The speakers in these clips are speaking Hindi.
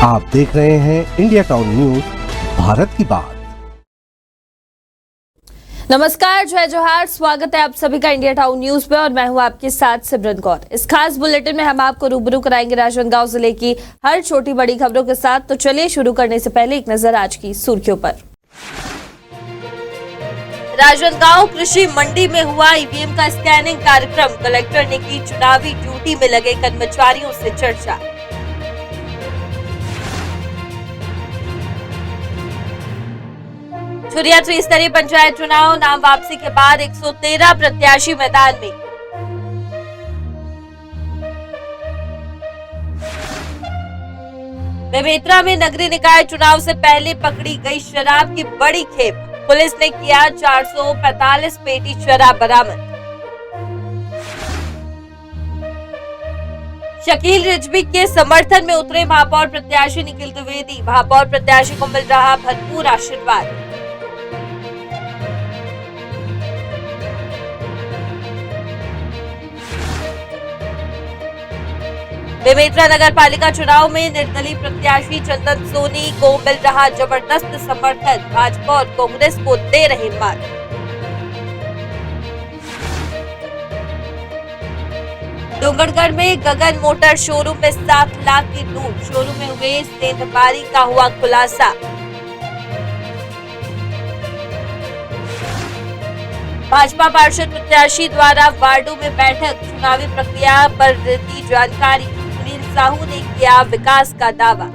आप देख रहे हैं इंडिया टाउन न्यूज, भारत की बात। नमस्कार, जय जोहार, स्वागत है आप सभी का इंडिया टाउन न्यूज पे और मैं हूं आपके साथ सिमरन कौर। इस खास बुलेटिन में हम आपको रूबरू कराएंगे राजनांदगांव जिले की हर छोटी बड़ी खबरों के साथ। तो चलिए शुरू करने से पहले एक नजर आज की सुर्खियों पर। राजनांदगांव कृषि मंडी में हुआ ईवीएम का स्कैनिंग कार्यक्रम, कलेक्टर ने की चुनावी ड्यूटी में लगे कर्मचारियों से चर्चा। झुरिया त्रिस्तरीय पंचायत चुनाव, नाम वापसी के बाद 113 प्रत्याशी मैदान में। बेमेतरा में नगरीय निकाय चुनाव से पहले पकड़ी गई शराब की बड़ी खेप, पुलिस ने किया 445 पेटी शराब बरामद। शकील रिजवी के समर्थन में उतरे महापौर प्रत्याशी निखिल द्विवेदी, महापौर प्रत्याशी को मिल रहा भरपूर आशीर्वाद। बेमेतरा नगर पालिका चुनाव में निर्दलीय प्रत्याशी चंदन सोनी को मिल रहा जबरदस्त समर्थन, भाजपा और कांग्रेस को दे रहे मात। डोंगरगढ़ में गगन मोटर शोरूम में 7 लाख की लूट, शोरूम में हुए सेंधमारी का हुआ खुलासा। भाजपा पार्षद प्रत्याशी द्वारा वार्डों में बैठक, चुनावी प्रक्रिया पर दी जानकारी, सुनील साहू ने किया विकास का दावा।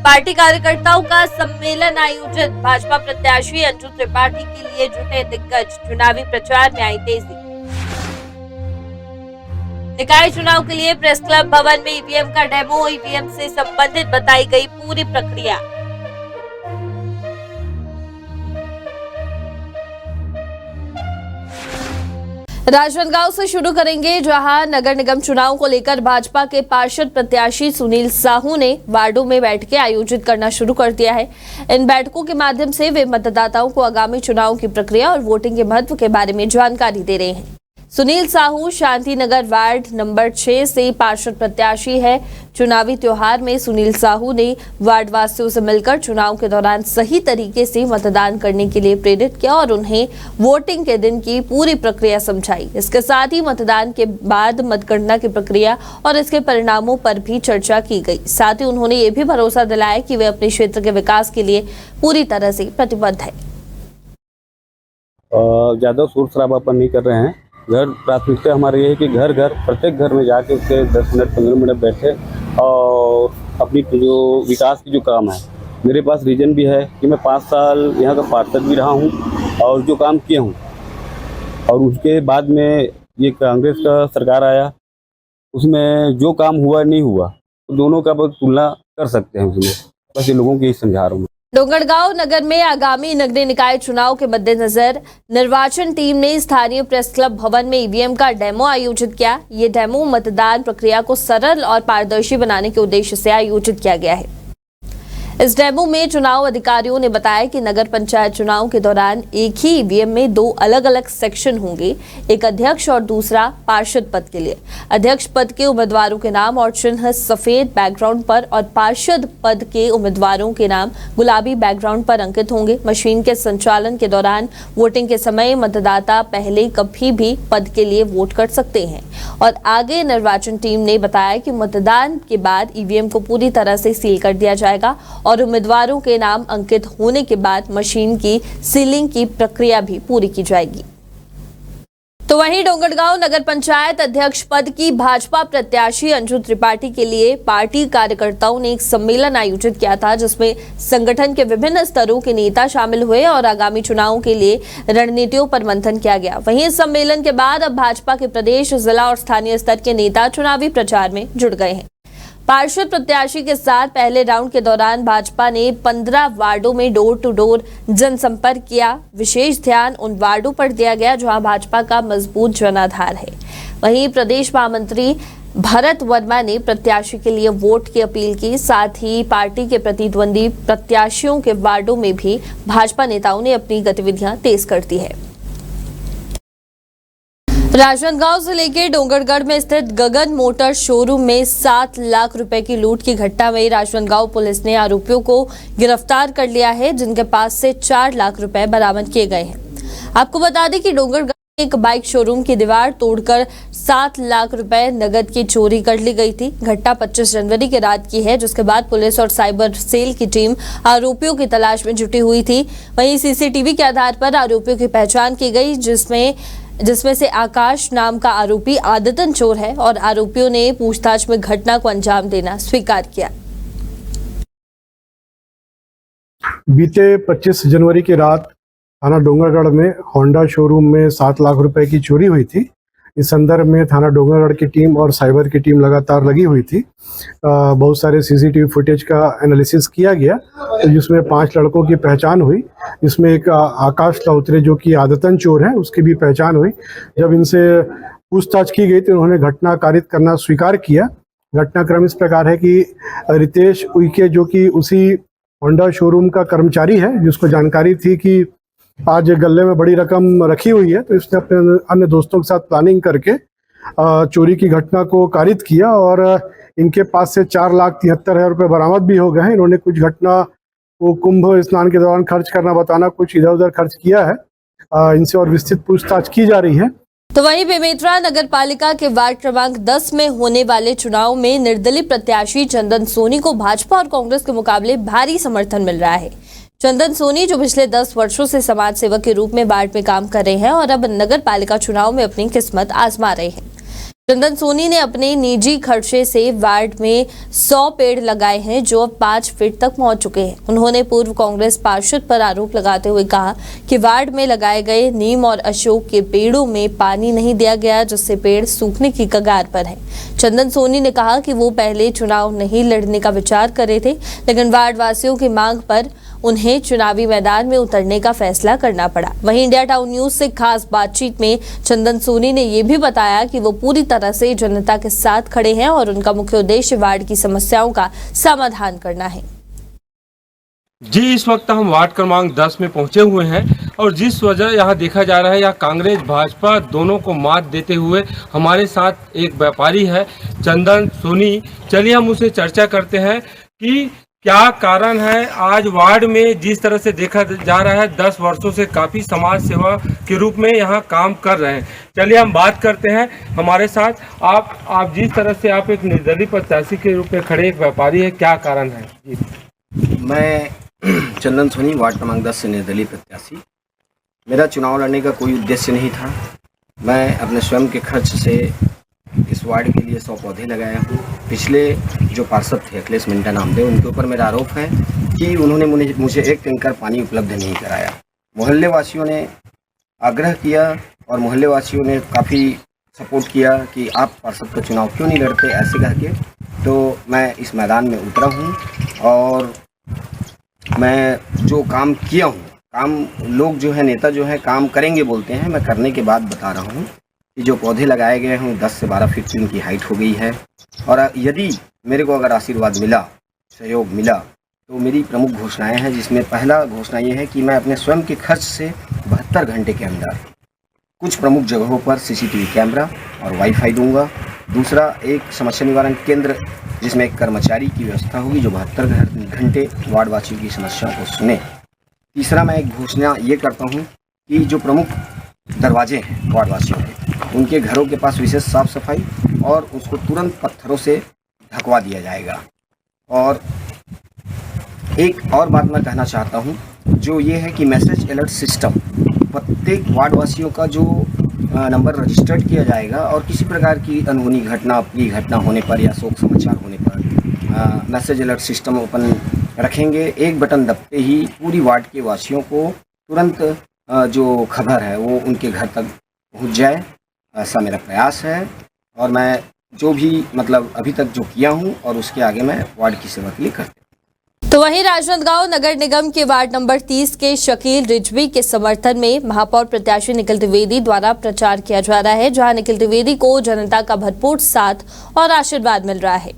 पार्टी कार्यकर्ताओं का सम्मेलन आयोजित, भाजपा प्रत्याशी अंजू त्रिपाठी के लिए जुटे दिग्गज, चुनावी प्रचार में आई तेजी। निकाय चुनाव के लिए प्रेस क्लब भवन में ईवीएम का डेमो, ईवीएम से संबंधित बताई गई पूरी प्रक्रिया। राजनांदगांव से शुरू करेंगे, जहां नगर निगम चुनाव को लेकर भाजपा के पार्षद प्रत्याशी सुनील साहू ने वार्डों में बैठकें आयोजित करना शुरू कर दिया है। इन बैठकों के माध्यम से वे मतदाताओं को आगामी चुनाव की प्रक्रिया और वोटिंग के महत्व के बारे में जानकारी दे रहे हैं। सुनील साहू शांति नगर वार्ड नंबर 6 से पार्षद प्रत्याशी है। चुनावी त्योहार में सुनील साहू ने वार्ड वासियों से मिलकर चुनाव के दौरान सही तरीके से मतदान करने के लिए प्रेरित किया और उन्हें वोटिंग के दिन की पूरी प्रक्रिया समझाई। इसके साथ ही मतदान के बाद मतगणना की प्रक्रिया और इसके परिणामों पर भी चर्चा की गई। साथ ही उन्होंने ये भी भरोसा दिलाया कि वे अपने क्षेत्र के विकास के लिए पूरी तरह से प्रतिबद्ध है। ज्यादा शोर शराबा अपन नहीं कर रहे हैं। घर प्राथमिकता हमारी ये है कि घर घर प्रत्येक घर में जाके उसके 10 मिनट 15 मिनट बैठे और अपनी जो विकास की जो काम है, मेरे पास रीजन भी है कि मैं 5 साल यहाँ का पार्षद भी रहा हूँ और जो काम किए हूँ, और उसके बाद में ये कांग्रेस का सरकार आया, उसमें जो काम हुआ नहीं हुआ तो दोनों का बहुत तुलना कर सकते हैं उसमें। बस ये लोगों को यही समझा रहा हूँ। डोंगरगांव नगर में आगामी नगरीय निकाय चुनाव के मद्देनजर निर्वाचन टीम ने स्थानीय प्रेस क्लब भवन में ईवीएम का डेमो आयोजित किया। ये डेमो मतदान प्रक्रिया को सरल और पारदर्शी बनाने के उद्देश्य से आयोजित किया गया है। इस डेमो में चुनाव अधिकारियों ने बताया कि नगर पंचायत चुनाव के दौरान एक ही ईवीएम में 2 अलग अलग सेक्शन होंगे, एक अध्यक्ष और दूसरा पार्षद पद के लिए। अध्यक्ष पद के उम्मीदवारों के नाम और चिन्ह सफेद बैकग्राउंड पर और पार्षद पद के उम्मीदवारों के नाम गुलाबी बैकग्राउंड पर अंकित होंगे। मशीन के संचालन के दौरान वोटिंग के समय मतदाता पहले कभी भी पद के लिए वोट कर सकते हैं। और आगे निर्वाचन टीम ने बताया कि मतदान के बाद ईवीएम को पूरी तरह से सील कर दिया जाएगा और उम्मीदवारों के नाम अंकित होने के बाद मशीन की सीलिंग की प्रक्रिया भी पूरी की जाएगी। तो वहीं डोंगरगांव नगर पंचायत अध्यक्ष पद की भाजपा प्रत्याशी अंजू त्रिपाठी के लिए पार्टी कार्यकर्ताओं ने एक सम्मेलन आयोजित किया था, जिसमें संगठन के विभिन्न स्तरों के नेता शामिल हुए और आगामी चुनाव के लिए रणनीतियों पर मंथन किया गया। वहीं इस सम्मेलन के बाद अब भाजपा के प्रदेश, जिला और स्थानीय स्तर के नेता चुनावी प्रचार में जुट गए हैं। पार्षद प्रत्याशी के साथ पहले राउंड के दौरान भाजपा ने 15 वार्डों में डोर टू डोर जनसंपर्क किया। विशेष ध्यान उन वार्डों पर दिया गया जहां भाजपा का मजबूत जनाधार है। वहीं प्रदेश महामंत्री भरत वर्मा ने प्रत्याशी के लिए वोट की अपील की। साथ ही पार्टी के प्रतिद्वंदी प्रत्याशियों के वार्डों में भी भाजपा नेताओं ने अपनी गतिविधियां तेज कर दी है। राजनांदगांव जिले के डोंगरगढ़ में स्थित गगन मोटर शोरूम में 7 लाख रुपए की लूट की घटना में राजनांदगांव पुलिस ने आरोपियों को गिरफ्तार कर लिया है, जिनके पास से 4 लाख रुपए बरामद किए गए हैं। आपको बता दें कि डोंगरगढ़ में एक बाइक शोरूम की दीवार तोड़कर 7 लाख रुपए नगद की चोरी कर ली गई थी। घटना 25 जनवरी की रात की है, जिसके बाद पुलिस और साइबर सेल की टीम आरोपियों की तलाश में जुटी हुई थी। वहीं सीसीटीवी के आधार पर आरोपियों की पहचान की गई, जिसमें से आकाश नाम का आरोपी आदतन चोर है और आरोपियों ने पूछताछ में घटना को अंजाम देना स्वीकार किया। बीते 25 जनवरी की रात थाना डोंगरगढ़ में होंडा शोरूम में 7 लाख रुपए की चोरी हुई थी। इस संदर्भ में थाना डोंगरगढ़ की टीम और साइबर की टीम लगातार लगी हुई थी। बहुत सारे सीसीटीवी फुटेज का एनालिसिस किया गया, तो जिसमें 5 लड़कों की पहचान हुई। इसमें एक आकाश लाउत्रे जो कि आदतन चोर है, उसकी भी पहचान हुई। जब इनसे पूछताछ की गई तो उन्होंने घटना कारित करना स्वीकार किया। घटनाक्रम इस प्रकार है कि रितेश उइके जो कि उसी होंडा शोरूम का कर्मचारी है, जिसको जानकारी थी कि आज गले में बड़ी रकम रखी हुई है, तो इसने अपने अन्य दोस्तों के साथ प्लानिंग करके चोरी की घटना को कारित किया और इनके पास से 4,73,000 रुपये बरामद भी हो गए हैं। इन्होंने कुछ घटना को कुंभ स्नान के दौरान खर्च करना बताना, कुछ इधर उधर खर्च किया है। इनसे और विस्तृत पूछताछ की जा रही है। तो वहीं बेमेतरा नगर पालिका के वार्ड क्रमांक 10 में होने वाले चुनाव में निर्दलीय प्रत्याशी चंदन सोनी को भाजपा और कांग्रेस के मुकाबले भारी समर्थन मिल रहा है। चंदन सोनी जो पिछले 10 वर्षों से समाज सेवक के रूप में वार्ड में काम कर रहे हैं और अब नगर पालिका चुनाव में अपनी किस्मत आजमा रहे हैं। चंदन सोनी ने अपने निजी खर्चे से वार्ड में 100 पेड़ लगाए हैं, जो अब 5 फीट तक पहुंच चुके हैं। उन्होंने पूर्व कांग्रेस पार्षद पर आरोप लगाते हुए कहा कि वार्ड में लगाए गए नीम और अशोक के पेड़ों में पानी नहीं दिया गया, जिससे पेड़ सूखने की कगार पर है। चंदन सोनी ने कहा कि वो पहले चुनाव नहीं लड़ने का विचार कर रहे थे, लेकिन वार्ड वासियों की मांग पर उन्हें चुनावी मैदान में उतरने का फैसला करना पड़ा। वहीं इंडिया टाउन न्यूज से खास बातचीत में चंदन सोनी ने यह भी बताया कि वो पूरी तरह से जनता के साथ खड़े हैं और उनका मुख्य उद्देश्य वार्ड की समस्याओं का समाधान करना है। जी, इस वक्त हम वार्ड क्रमांक 10 में पहुंचे हुए हैं और जिस वजह यहाँ देखा जा रहा है, यहाँ कांग्रेस भाजपा दोनों को मात देते हुए हमारे साथ एक व्यापारी है चंदन सोनी। चलिए हम उसे चर्चा करते हैं कि क्या कारण है आज वार्ड में जिस तरह से देखा जा रहा है 10 वर्षों से काफ़ी समाज सेवा के रूप में यहाँ काम कर रहे हैं। चलिए हम बात करते हैं हमारे साथ। आप जिस तरह से आप एक निर्दलीय प्रत्याशी के रूप में खड़े एक व्यापारी है, क्या कारण है? जी, मैं चंदन सोनी वार्ड क्रमांक 10 से निर्दलीय प्रत्याशी। मेरा चुनाव लड़ने का कोई उद्देश्य नहीं था। मैं अपने स्वयं के खर्च से इस वार्ड के लिए 100 पौधे लगाया हूँ। पिछले जो पार्षद थे अखिलेश मिंटा नामदेव, उनके ऊपर मेरा आरोप है कि उन्होंने मुझे 1 टैंकर पानी उपलब्ध नहीं कराया। मोहल्ले वासियों ने आग्रह किया और मोहल्ले वासियों ने काफ़ी सपोर्ट किया कि आप पार्षद का चुनाव क्यों नहीं लड़ते, ऐसे कह के तो मैं इस मैदान में उतरा हूँ। और मैं जो काम किया हूँ, काम लोग जो है नेता जो है काम करेंगे बोलते हैं, मैं करने के बाद बता रहा हूँ कि जो पौधे लगाए गए हैं 10 से 12 फीट की उनकी हाइट हो गई है। और यदि मेरे को अगर आशीर्वाद मिला, सहयोग मिला, तो मेरी प्रमुख घोषणाएं हैं, जिसमें पहला घोषणा ये है कि मैं अपने स्वयं के खर्च से 72 घंटे के अंदर कुछ प्रमुख जगहों पर सीसीटीवी कैमरा और वाईफाई दूंगा। दूसरा, एक समस्या निवारण केंद्र जिसमें एक कर्मचारी की व्यवस्था होगी जो 72 घंटे वार्ड वासियों की समस्याओं को सुने। तीसरा, मैं एक घोषणा ये करता हूँ कि जो प्रमुख दरवाजे हैं वार्ड वासियों के, उनके घरों के पास विशेष साफ सफाई और उसको तुरंत पत्थरों से ढकवा दिया जाएगा। और एक और बात मैं कहना चाहता हूँ, जो ये है कि मैसेज अलर्ट सिस्टम प्रत्येक वार्ड वासियों का जो नंबर रजिस्टर्ड किया जाएगा और किसी प्रकार की अनहोनी घटना, अप्रिय घटना होने पर या शोक समाचार होने पर मैसेज अलर्ट सिस्टम ओपन रखेंगे। एक बटन दबते ही पूरी वार्ड के वासियों को तुरंत जो खबर है वो उनके घर तक पहुंच जाए, ऐसा मेरा प्रयास है। और मैं जो भी अभी तक जो किया हूं और उसके आगे मैं वार्ड की सेवा के लिए करता हूं। तो वहीं राजनांदगांव नगर निगम के वार्ड नंबर 30 के शकील रिजवी के समर्थन में महापौर प्रत्याशी निखिल द्विवेदी द्वारा प्रचार किया जा रहा है, जहां निखिल द्विवेदी को जनता का भरपूर साथ और आशीर्वाद मिल रहा है।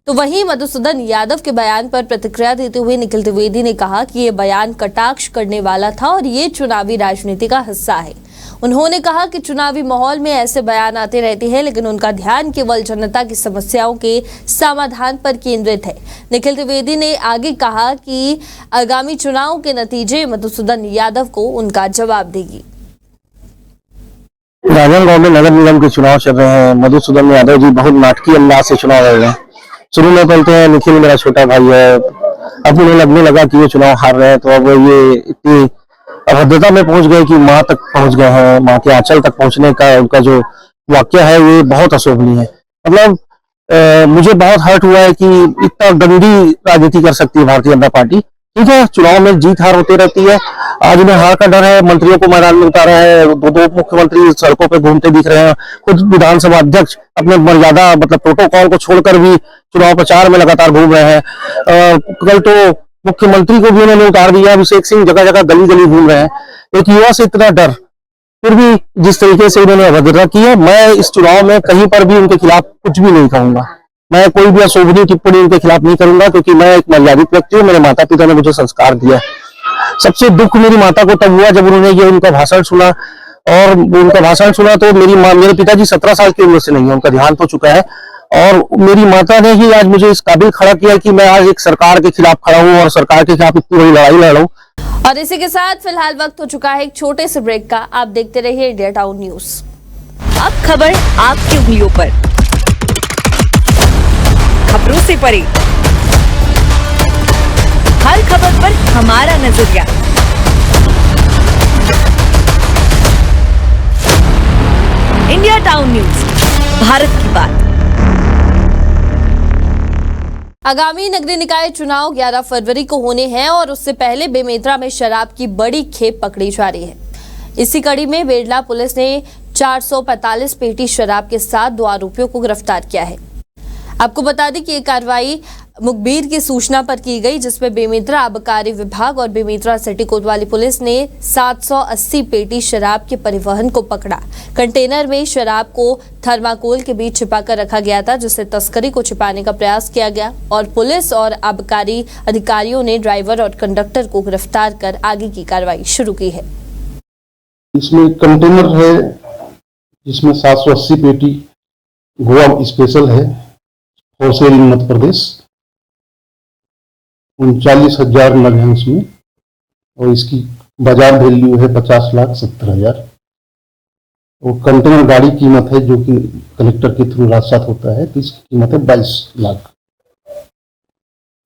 तो वहीं मधुसूदन यादव के बयान पर प्रतिक्रिया देते हुए निखिल द्विवेदी ने कहा कि ये बयान कटाक्ष करने वाला था और ये चुनावी राजनीति का हिस्सा है। उन्होंने कहा कि चुनावी माहौल में ऐसे बयान आते रहते हैं, लेकिन उनका ध्यान केवल जनता की समस्याओं के समाधान पर केंद्रित है। निखिल द्विवेदी ने आगे कहा कि आगामी चुनाव के नतीजे मधुसूदन यादव को उनका जवाब देगी। राजनांदगांव में नगर निगम के चुनाव चल रहे हैं। मधुसूदन यादव जी बहुत नाटकीय अंदाज से चुनाव लड़ रहे हैं। शुरू में बोलते हैं निखिल मेरा छोटा भाई है, अब उन्हें लगने लगा कि ये चुनाव हार रहे हैं, तो अब ये इतनी अभद्रता में पहुंच गए कि मां तक पहुंच गए हैं। मां के आंचल तक पहुंचने का उनका जो वाक्य है ये बहुत अशोभनीय है। मतलब मुझे बहुत हर्ट हुआ है कि इतना गंदी राजनीति कर सकती है भारतीय जनता पार्टी। ठीक है, चुनाव में जीत हार होती रहती है। आज उन्हें हार का डर है, मंत्रियों को मैदान में उतारा है, दो मुख्यमंत्री सड़कों पे घूमते दिख रहे हैं, खुद विधानसभा अध्यक्ष अपने मर्यादा मतलब प्रोटोकॉल को छोड़कर भी चुनाव प्रचार में लगातार घूम रहे हैं। कल तो मुख्यमंत्री को भी उन्होंने उतार दिया। अभिषेक सिंह जगह जगह गली गली घूम रहे हैं। एक युवा से इतना डर, फिर भी जिस तरीके से उन्होंने अभद्रता की है, मैं इस चुनाव में कहीं पर भी उनके खिलाफ कुछ भी नहीं कहूंगा। मैं कोई भी अशोभनीय टिप्पणी उनके खिलाफ नहीं करूंगा, क्योंकि मैं एक मर्यादित व्यक्ति हूँ। मेरे माता पिता ने मुझे संस्कार दिया। सबसे दुख मेरी माता को तब हुआ जब उन्होंने ये उनका भाषण सुना, और उनका भाषण सुना तो मेरे पिताजी 17 साल की उम्र से नहीं है, उनका देहांत हो चुका है, और मेरी माता ने ही आज मुझे इस काबिल खड़ा किया कि मैं आज एक सरकार के खिलाफ खड़ा हूँ और सरकार के खिलाफ इतनी बड़ी लड़ाई लड़ रहा हूँ। और इसी के साथ फिलहाल वक्त हो चुका है एक छोटे से ब्रेक का। आप देखते रहिए इंडिया टाउन न्यूज। अब खबर आपकी उंगलियों पर, खबरों से परे, हर खबर पर हमारा नजरिया। इंडिया टाउन न्यूज, भारत की बात। आगामी नगरीय निकाय चुनाव 11 फरवरी को होने हैं और उससे पहले बेमेतरा में शराब की बड़ी खेप पकड़ी जा रही है। इसी कड़ी में बेड़ला पुलिस ने 445 पेटी शराब के साथ 2 आरोपियों को गिरफ्तार किया है। आपको बता दें कि ये कार्रवाई मुखबिर की सूचना पर की गई, जिसमें बेमेतरा आबकारी विभाग और बेमेतरा सिटी कोतवाली पुलिस ने 780 पेटी शराब के परिवहन को पकड़ा। कंटेनर में शराब को थर्माकोल के बीच छिपाकर रखा गया था, जिससे तस्करी को छिपाने का प्रयास किया गया और पुलिस और आबकारी अधिकारियों ने ड्राइवर और कंडक्टर को गिरफ्तार कर आगे की कार्रवाई शुरू की है। इसमें कंटेनर है जिसमें 780 पेटी गोवा स्पेशल है, होलसेल इन मध्य प्रदेश। 39,000 नग है उसमें, और इसकी बाजार वैल्यू है 50,70,000। और कंटेनर गाड़ी कीमत है जो कि कलेक्टर के थ्रू राजसात होता है, तो इसकी कीमत है 22 लाख।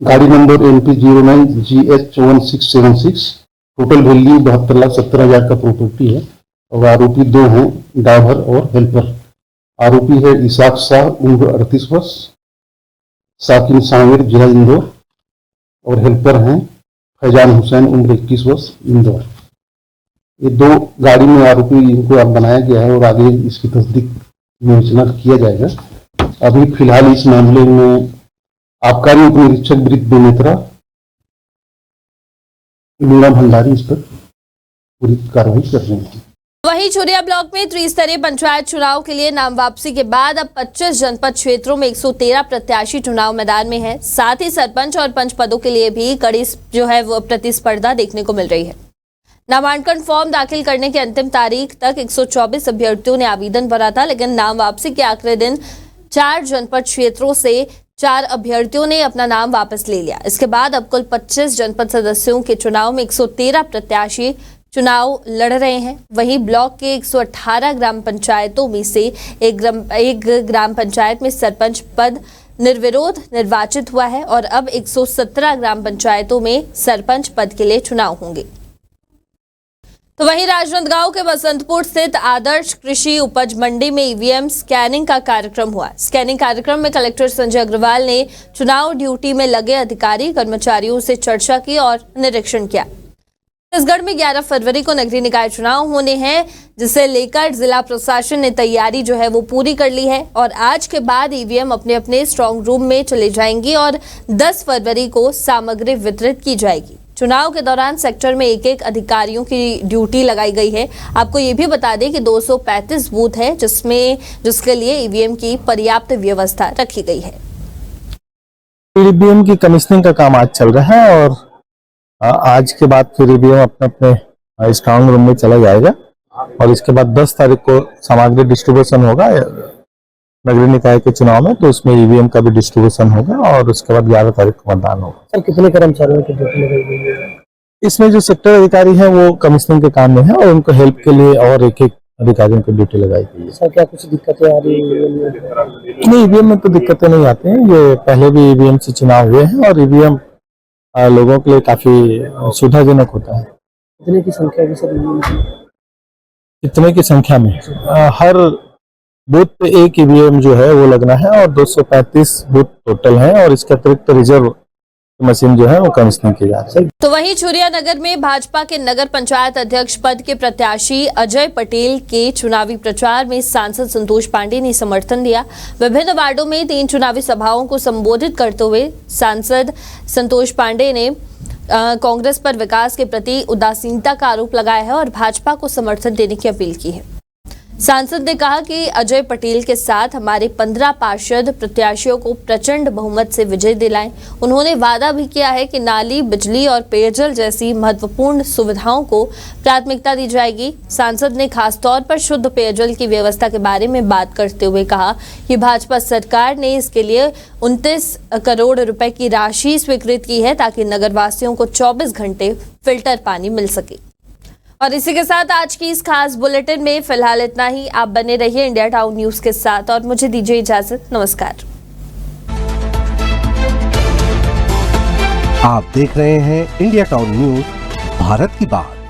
गाड़ी नंबर MP09GH1676, टोटल वैल्यू 72,70,000 का प्रॉपर्टी है। और आरोपी 2 हैं, ड्राइवर और हेल्पर। आरोपी है इसाक शाह, उम्र 38 वर्ष, साकिन सामिर, जिला इंदौर, और हेल्पर हैं फैजान हुसैन, उम्र 21 वर्ष, इंदौर। ये 2 गाड़ी में आरोपी इनको अब बनाया गया है और आगे इसकी तस्दीक विवेचना किया जाएगा। अभी फिलहाल इस मामले में आबकारी उप निरीक्षक वृत्त बेमेतरा मीरा भंडारी इस पर पूरी कार्रवाई कर रहे हैं। वहीं चुरिया ब्लॉक में त्रिस्तरीय पंचायत चुनाव के लिए नाम वापसी के बाद अब 25 जनपद क्षेत्रों में 113 प्रत्याशी चुनाव मैदान में हैं। साथ ही सरपंच और पंच पदों के लिए भी कड़ी जो है वो प्रतिस्पर्धा देखने को मिल रही है। नामांकन फॉर्म दाखिल करने की अंतिम तारीख तक 124 अभ्यर्थियों ने आवेदन भरा था, लेकिन नाम वापसी के आखिरी दिन 4 जनपद क्षेत्रों से 4 अभ्यर्थियों ने अपना नाम वापस ले लिया। इसके बाद अब कुल 25 जनपद सदस्यों के चुनाव में 113 प्रत्याशी चुनाव लड़ रहे हैं। वहीं ब्लॉक के 118 ग्राम पंचायतों में से एक ग्राम पंचायत में सरपंच पद निर्विरोध निर्वाचित हुआ है और अब 117 ग्राम पंचायतों में सरपंच पद के लिए चुनाव होंगे। तो वहीं राजनांदगांव के बसंतपुर स्थित आदर्श कृषि उपज मंडी में ईवीएम स्कैनिंग का कार्यक्रम हुआ। स्कैनिंग कार्यक्रम में कलेक्टर संजय अग्रवाल ने चुनाव ड्यूटी में लगे अधिकारी कर्मचारियों से चर्चा की और निरीक्षण किया। छत्तीसगढ़ में 11 फरवरी को नगरीय निकाय चुनाव होने हैं, जिसे लेकर जिला प्रशासन ने तैयारी जो है वो पूरी कर ली है और आज के बाद ईवीएम अपने अपने स्ट्रांग रूम में चले जाएंगी और 10 फरवरी को सामग्री वितरित की जाएगी। चुनाव के दौरान सेक्टर में एक अधिकारियों की ड्यूटी लगाई गई है। आपको ये भी बता दें कि 235 बूथ है जिसके लिए ईवीएम की पर्याप्त व्यवस्था रखी गई है। ईवीएम की कमीशनिंग का काम आज चल रहा है और आज के बाद फिर ईवीएम अपने अपने स्ट्रांग रूम में चला जाएगा और इसके बाद 10 तारीख को सामग्री डिस्ट्रीब्यूशन होगा नगरीय निकाय के चुनाव में, तो उसमें ईवीएम का भी डिस्ट्रीब्यूशन होगा और उसके बाद 11 तारीख को मतदान होगा। सर कितने कर्मचारियों की ड्यूटी लगाई गई है? इसमें जो सेक्टर अधिकारी हैं वो कमीशनिंग के काम में है और उनको हेल्प के लिए और एक अधिकारियों को ड्यूटी लगाई गई है। सर क्या कुछ दिक्कतें आ रही है? नहीं, ईवीएम में तो दिक्कतें नहीं आती हैं। ये पहले भी ईवीएम से चुनाव हुए हैं और ईवीएम लोगों के लिए काफी सुविधाजनक होता है। कितने की संख्या है सर? कितने की संख्या में? हर बूथ पे एक ईवीएम जो है वो लगना है और 235 बूथ टोटल है और इसके अतिरिक्त रिजर्व मशीन जो है वो कमीशनिंग की जा रही है। तो वहीं चुरिया नगर में भाजपा के नगर पंचायत अध्यक्ष पद के प्रत्याशी अजय पटेल के चुनावी प्रचार में सांसद संतोष पांडे ने समर्थन दिया। विभिन्न वार्डों में 3 चुनावी सभाओं को संबोधित करते हुए सांसद संतोष पांडे ने कांग्रेस पर विकास के प्रति उदासीनता का आरोप लगाया है और भाजपा को समर्थन देने की अपील की है। सांसद ने कहा कि अजय पटेल के साथ हमारे 15 पार्षद प्रत्याशियों को प्रचंड बहुमत से विजय दिलाएं। उन्होंने वादा भी किया है कि नाली, बिजली और पेयजल जैसी महत्वपूर्ण सुविधाओं को प्राथमिकता दी जाएगी। सांसद ने खासतौर पर शुद्ध पेयजल की व्यवस्था के बारे में बात करते हुए कहा कि भाजपा सरकार ने इसके लिए 29 करोड़ रुपए की राशि स्वीकृत की है ताकि नगरवासियों को 24 घंटे फिल्टर पानी मिल सके। और इसी के साथ आज की इस खास बुलेटिन में फिलहाल इतना ही। आप बने रहिए इंडिया टाउन न्यूज के साथ और मुझे दीजिए इजाजत। नमस्कार। आप देख रहे हैं इंडिया टाउन न्यूज, भारत की बात।